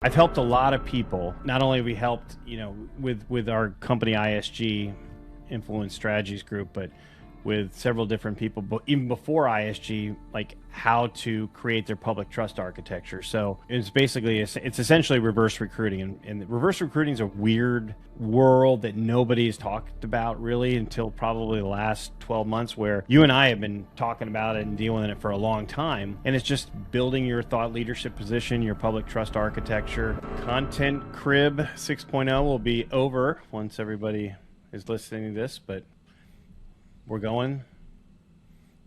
I've helped a lot of people. Not only have we helped, with our company ISG, Influence Strategies Group, but with several different people, but even before ISG, like how to create their public trust architecture. So it's essentially reverse recruiting, and reverse recruiting is a weird world that nobody's talked about really until probably the last 12 months, where you and I have been talking about it and dealing with it for a long time. And it's just building your thought leadership position, your public trust architecture. Content Crib 6.0 will be over once everybody is listening to this, but we're going.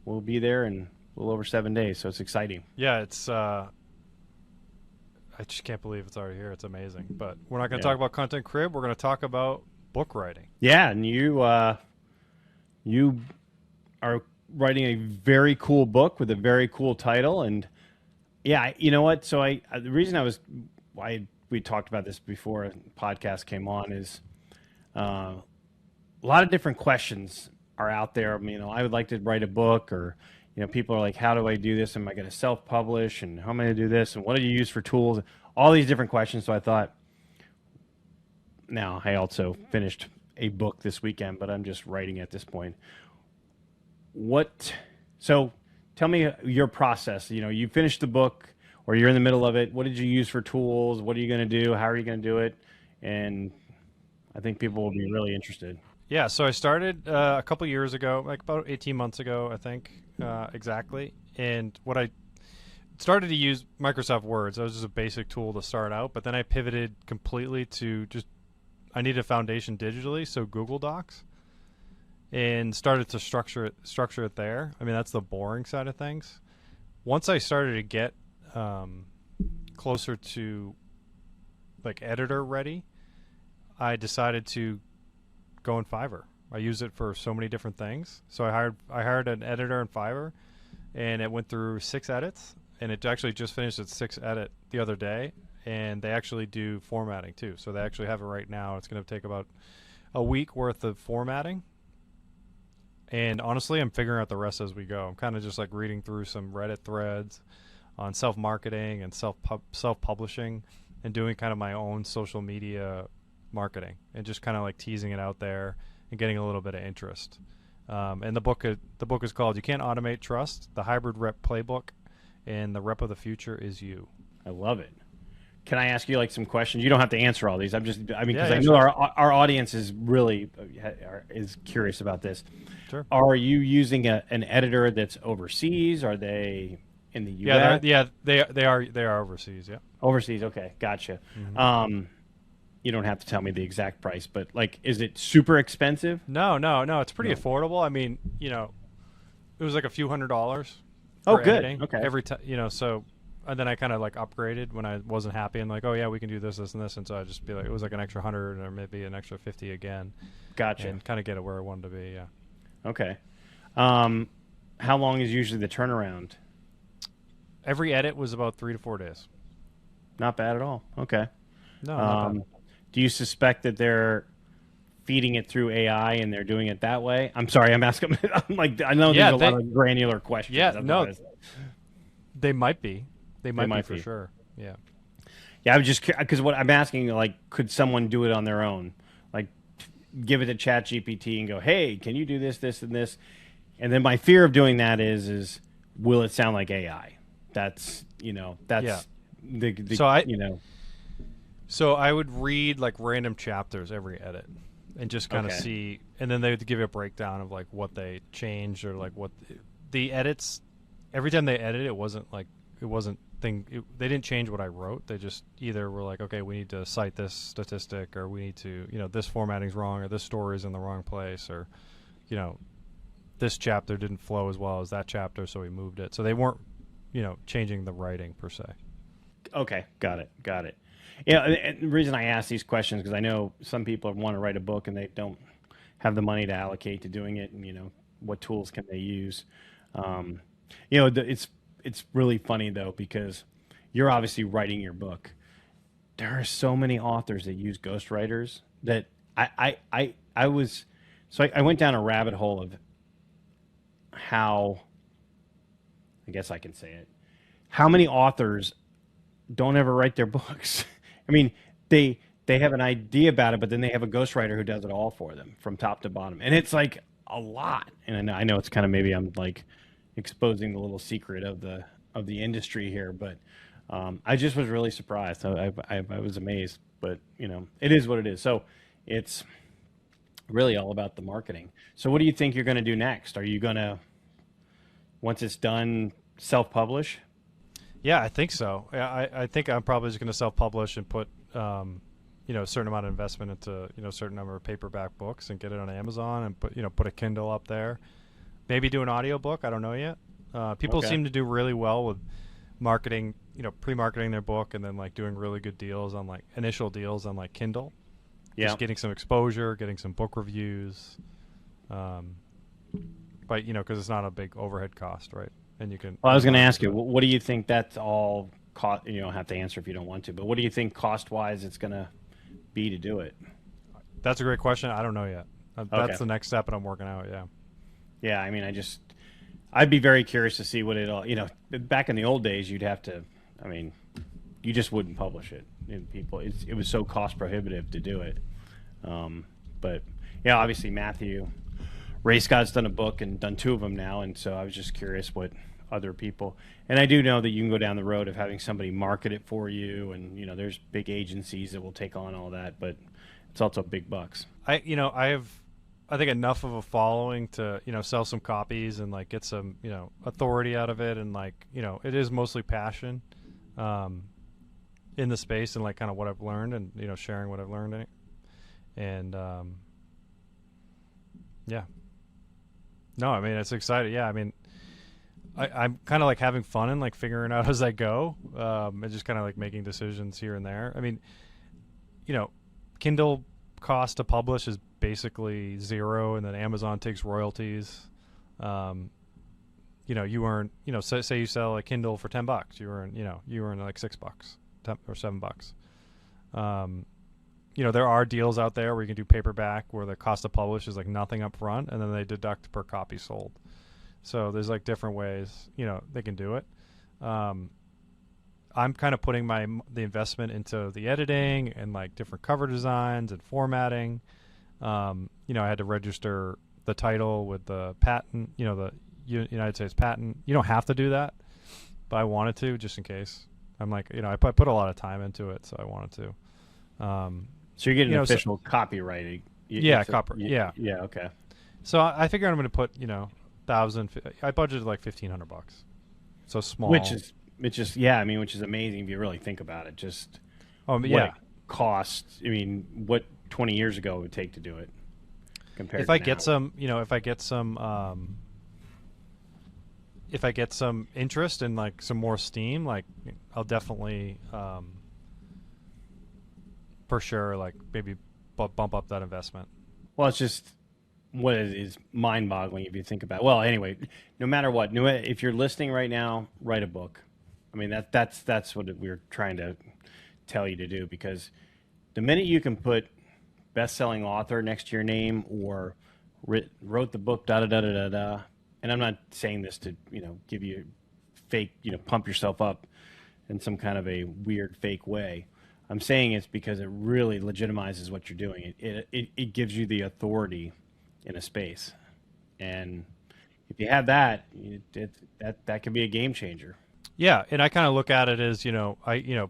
We'll be there in a little over 7 days, so it's exciting. Yeah, it's. I just can't believe it's already here. It's amazing. But we're not going to talk about Content Crib. We're going to talk about book writing. Yeah, and you are writing a very cool book with a very cool title, and yeah, you know what? So the reason why we talked about this before the podcast came on is a lot of different questions are out there. I would like to write a book, or people are like, how do I do this? Am I going to self-publish, and how am I going to do this, and what do you use for tools? All these different questions. So I thought, now I also finished a book this weekend, but I'm just writing at this point. So tell me your process. You finished the book, or you're in the middle of it. What did you use for tools? What are you going to do? How are you going to do it? And I think people will be really interested. Yeah, so I started a couple years ago, like about 18 months ago, I think, exactly. And what I started to use Microsoft Word. That was just a basic tool to start out, but then I pivoted completely to I needed a foundation digitally, so Google Docs, and started to structure it there. I mean, that's the boring side of things. Once I started to get closer to like editor ready, I decided to go in Fiverr. I use it for so many different things. So I hired an editor in Fiverr, and it went through 6 edits, and it actually just finished its 6th edit the other day. And they actually do formatting too. So they actually have it right now. It's going to take about a week worth of formatting. And honestly, I'm figuring out the rest as we go. I'm kind of just like reading through some Reddit threads on self-marketing and self-publishing, and doing kind of my own social media marketing, and just kind of like teasing it out there and getting a little bit of interest. And the book is called "You Can't Automate Trust: The Hybrid Rep Playbook," and the rep of the future is you. I love it. Can I ask you like some questions? You don't have to answer all these. Because I know sure. our audience is really is curious about this. Sure. Are you using an editor that's overseas? Are they in the U.S.? They are overseas. Yeah. Overseas. Okay, gotcha. Mm-hmm. You don't have to tell me the exact price, but like, is it super expensive? No. It's pretty affordable. I mean, it was like a few $100s. Oh, good. Editing Okay. Every time, so, and then I kind of like upgraded when I wasn't happy, and like, oh yeah, we can do this, this, and this, and so I just be like, it was like an extra 100 or maybe an extra 50 again. Gotcha. And kind of get it where I wanted to be. Yeah. Okay. How long is usually the turnaround? Every edit was about 3 to 4 days. Not bad at all. Okay. No, not bad. Do you suspect that they're feeding it through AI and they're doing it that way? I'm sorry, I'm asking. I'm like, I know there's a lot of granular questions. Yeah, no, they might be. They might be for sure. Yeah. Yeah, I'm just because what I'm asking, like, could someone do it on their own? Like, give it to ChatGPT and go, hey, can you do this, this, and this? And then my fear of doing that is will it sound like AI? That's So I would read like random chapters every edit, and just kind of see, and then they would give you a breakdown of like what they changed, or like what the edits. Every time they edit, they didn't change what I wrote. They just either were like, okay, we need to cite this statistic, or we need to, this formatting's wrong, or this story's in the wrong place, or this chapter didn't flow as well as that chapter, so we moved it. So they weren't changing the writing per se. Okay, got it. Yeah, and the reason I ask these questions, because I know some people want to write a book and they don't have the money to allocate to doing it, and what tools can they use? It's really funny though, because you're obviously writing your book. There are so many authors that use ghostwriters that I went down a rabbit hole of how, I guess I can say it, how many authors don't ever write their books. I mean, they have an idea about it, but then they have a ghostwriter who does it all for them from top to bottom, and it's like a lot. And I know it's kind of, maybe I'm like exposing the little secret of the industry here, but I just was really surprised. I was amazed, but it is what it is. So it's really all about the marketing. So what do you think you're going to do next? Are you going to, once it's done, self-publish? Yeah, I think so. Yeah, I think I'm probably just going to self-publish and put, a certain amount of investment into, a certain number of paperback books and get it on Amazon and put a Kindle up there. Maybe do an audiobook. I don't know yet. People Okay. seem to do really well with marketing, pre-marketing their book and then like doing really good deals on like initial deals on like Kindle. Yeah. Just getting some exposure, getting some book reviews. But because it's not a big overhead cost, right? And you can. Well, I was going to ask you, what do you think that's all cost? You don't have to answer if you don't want to, but what do you think cost-wise it's going to be to do it? That's a great question. I don't know yet. Okay. That's the next step, and I'm working out. Yeah. Yeah, I mean, I'd be very curious to see what it all. Back in the old days, you'd have to. I mean, you just wouldn't publish it. And it was so cost prohibitive to do it. But yeah, obviously Matthew Ray Scott's done a book and done 2 of them now, and so I was just curious what other people. And I do know that you can go down the road of having somebody market it for you, and there's big agencies that will take on all that, but it's also big bucks. I have, I think, enough of a following to sell some copies and like get some authority out of it, and like it is mostly passion in the space and like kind of what I've learned and sharing what I've learned in it. And yeah, no, I mean it's exciting. Yeah, I mean I'm kind of like having fun and like figuring out as I go, and just kind of like making decisions here and there. I mean, Kindle cost to publish is basically zero, and then Amazon takes royalties. You earn, say you sell a Kindle for $10, you earn like $6, or $7. There are deals out there where you can do paperback where the cost to publish is like nothing up front, and then they deduct per copy sold. So there's like different ways, they can do it. I'm kind of putting the investment into the editing and like different cover designs and formatting. I had to register the title with the patent, the United States patent. You don't have to do that, but I wanted to just in case. I'm like, I put a lot of time into it, so I wanted to. So you're getting official copyrighting. Yeah, yeah. Yeah, okay. So I figure I'm going to put, I budgeted like $1,500. So small. Which is which is amazing if you really think about it. Just yeah. What it costs. I mean, what 20 years ago it would take to do it compared if to I now. get some, if I get some interest and like some more steam, like I'll definitely for sure like maybe bump up that investment. Well, it's just what is mind-boggling if you think about it. Well, anyway, no matter what, if you're listening right now, write a book. I mean, that's what we're trying to tell you to do, because the minute you can put best-selling author next to your name or wrote the book, da-da-da-da-da-da, and I'm not saying this to, give you fake, pump yourself up in some kind of a weird fake way. I'm saying it's because it really legitimizes what you're doing. It gives you the authority in a space, and if you have that, that can be a game changer. Yeah, and I kind of look at it as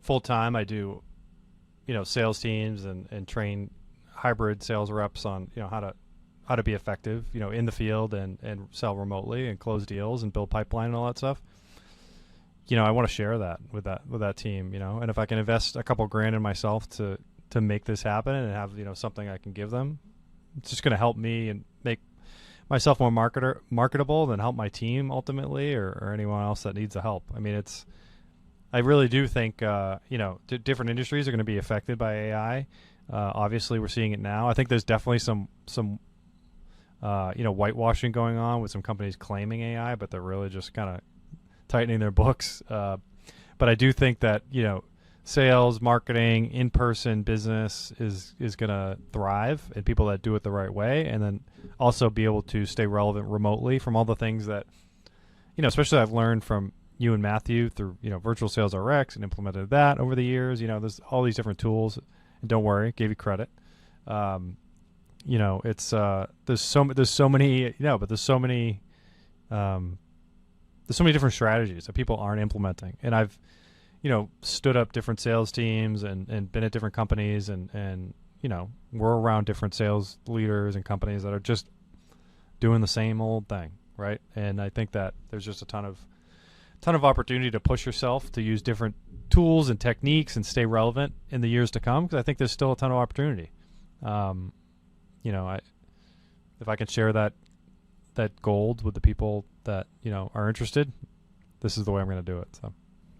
full time I do sales teams and train hybrid sales reps on how to be effective in the field and sell remotely and close deals and build pipeline and all that stuff. I want to share that with that team, and if I can invest a couple grand in myself to make this happen and have something I can give them, it's just going to help me and make myself more marketable than help my team ultimately or anyone else that needs the help. I mean, I really do think different industries are going to be affected by AI. Obviously, we're seeing it now. I think there's definitely some whitewashing going on with some companies claiming AI, but they're really just kind of tightening their books. But I do think that sales, marketing, in-person business is going to thrive, and people that do it the right way, and then also be able to stay relevant remotely from all the things that, especially I've learned from you and Matthew through Virtual Sales RX and implemented that over the years. There's all these different tools. And don't worry, gave you credit. It's there's so many but there's so many different strategies that people aren't implementing. And I've stood up different sales teams and been at different companies and we're around different sales leaders and companies that are just doing the same old thing, right? And I think that there's just a ton of opportunity to push yourself to use different tools and techniques and stay relevant in the years to come, because I think there's still a ton of opportunity. If I can share that gold with the people that are interested, this is the way I'm going to do it. So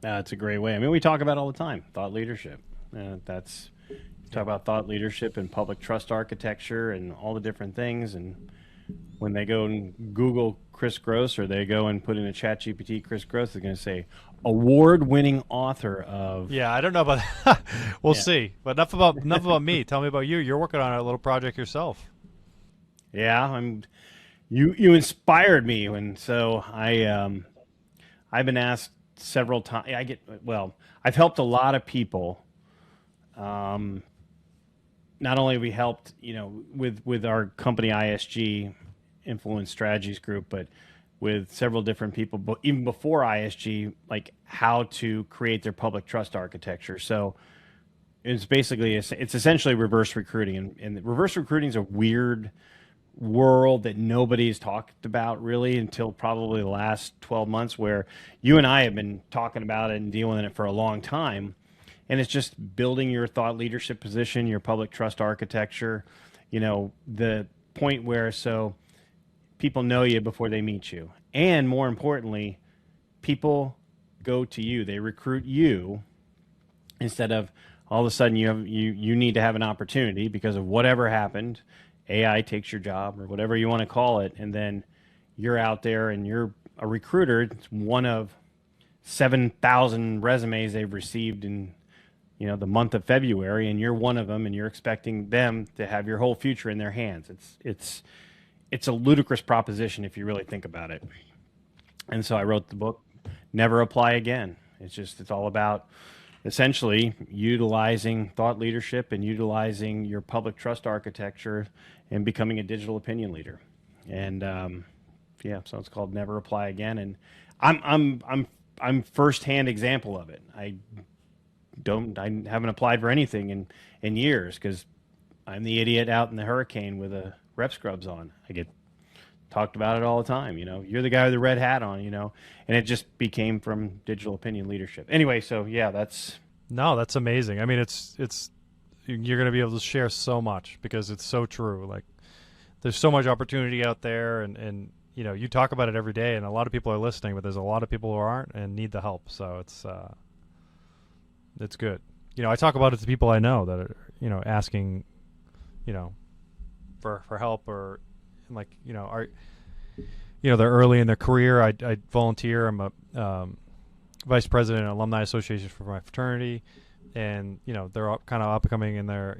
it's a great way. I mean, we talk about it all the time, thought leadership. Talk about thought leadership and public trust architecture and all the different things. And when they go and Google Chris Gross, or they go and put in a chat GPT Chris Gross, they're going to say award-winning author of. Yeah, I don't know about that. We'll see. But enough about me. Tell me about you. You're working on a little project yourself. Yeah, you inspired me I've been asked several times. I've helped a lot of people. Not only have we helped, with our company ISG Influence Strategies Group, but with several different people, but even before ISG, like how to create their public trust architecture. So it's basically, it's essentially reverse recruiting. And reverse recruiting is a weird world that nobody's talked about really until probably the last 12 months, where you and I have been talking about it and dealing with it for a long time. And it's just building your thought leadership position, your public trust architecture, the point where so people know you before they meet you. And more importantly, people go to you. They recruit you instead of all of a sudden you need to have an opportunity because of whatever happened. AI takes your job or whatever you want to call it. And then you're out there and you're a recruiter. It's one of 7,000 resumes they've received in the month of February, and you're one of them, and you're expecting them to have your whole future in their hands. It's a ludicrous proposition if you really think about it. And so I wrote the book, Never Apply Again. It's all about essentially utilizing thought leadership and utilizing your public trust architecture and becoming a digital opinion leader. And so it's called Never Apply Again. And I'm firsthand example of it. I haven't applied for anything in years because I'm the idiot out in the hurricane with a rep scrubs on. I get talked about it all the time. You're the guy with the red hat on, and it just became from digital opinion leadership. Anyway, so yeah, that's amazing. I mean, it's you're going to be able to share so much because it's so true. Like there's so much opportunity out there, and you talk about it every day, and a lot of people are listening, but there's a lot of people who aren't and need the help. So it's good. I talk about it to people I know that are, asking, for help, or like, they're early in their career. I volunteer. I'm a vice president of Alumni Association for my fraternity, and they're kind of upcoming in their,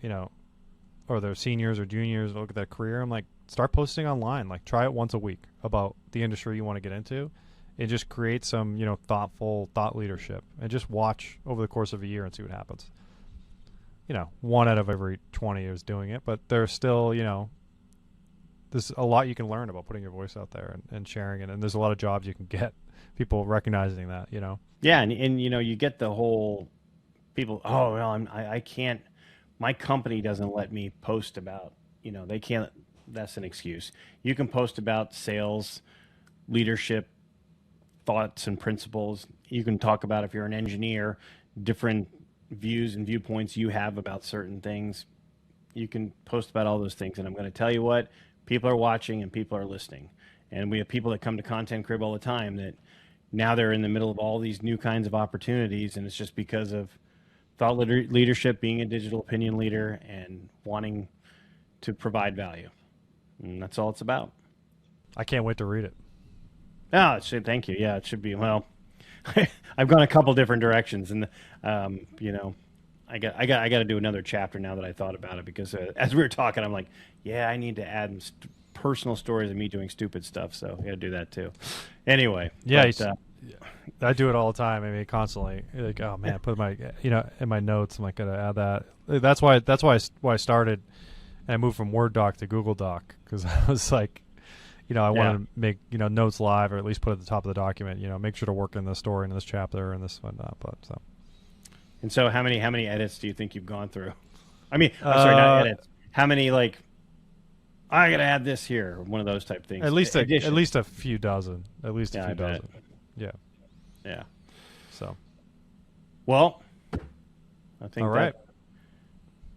or they're seniors or juniors. Look at their career. I'm like, start posting online. Like, try it once a week about the industry you want to get into. And just create some, thoughtful thought leadership, and just watch over the course of a year and see what happens. 1 out of every 20 is doing it, but there's still, there's a lot you can learn about putting your voice out there and sharing it. And there's a lot of jobs you can get, people recognizing that, Yeah. And you get the whole people, oh, well, I can't, my company doesn't let me post about, they can't, that's an excuse. You can post about sales, leadership, thoughts and principles. You can talk about, if you're an engineer, different views and viewpoints you have about certain things. You can post about all those things. And I'm going to tell you what, people are watching and people are listening. And we have people that come to Content Crib all the time that now they're in the middle of all these new kinds of opportunities. And it's just because of thought leadership, being a digital opinion leader, and wanting to provide value. And that's all it's about. I can't wait to read it. Oh, thank you. Yeah, it should be. Well, I've gone a couple different directions, and I got to do another chapter now that I thought about it, because as we were talking, I'm like, yeah, I need to add personal stories of me doing stupid stuff. So I got to do that too. Anyway, yeah, I do it all the time. I mean, constantly. Like, oh man, put my in my notes. I'm like, gotta add that. That's why I started, and I moved from Word doc to Google Doc, because I was like, I want to make notes live, or at least put at the top of the document. Make sure to work in this story in this chapter and this whatnot. But so. And so, how many edits do you think you've gone through? I mean, I'm sorry, not edits. How many, like, I gotta add this here, one of those type things. At least a few dozen. At least a few dozen. Yeah. Yeah. So. Well, I think all right.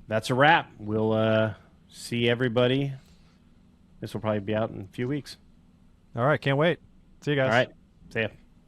That's a wrap. We'll see everybody. This will probably be out in a few weeks. All right. Can't wait. See you guys. All right. See ya.